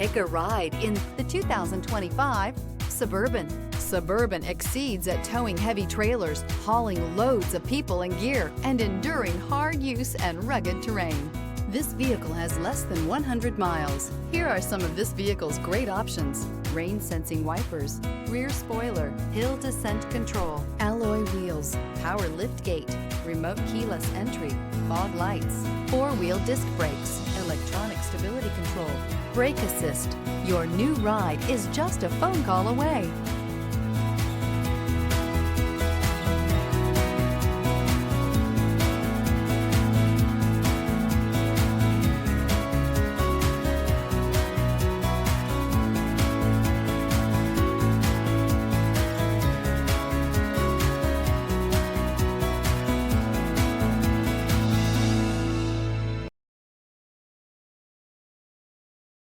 Take a ride in the 2025 Suburban. Suburban exceeds at towing heavy trailers, hauling loads of people and gear, and enduring hard use and rugged terrain. This vehicle has less than 100 miles. Here are some of this vehicle's great options: rain sensing wipers, rear spoiler, hill descent control, alloy wheels, power lift gate, remote keyless entry, fog lights, four-wheel disc brakes, electronic stability control, brake assist. Your new ride is just a phone call away.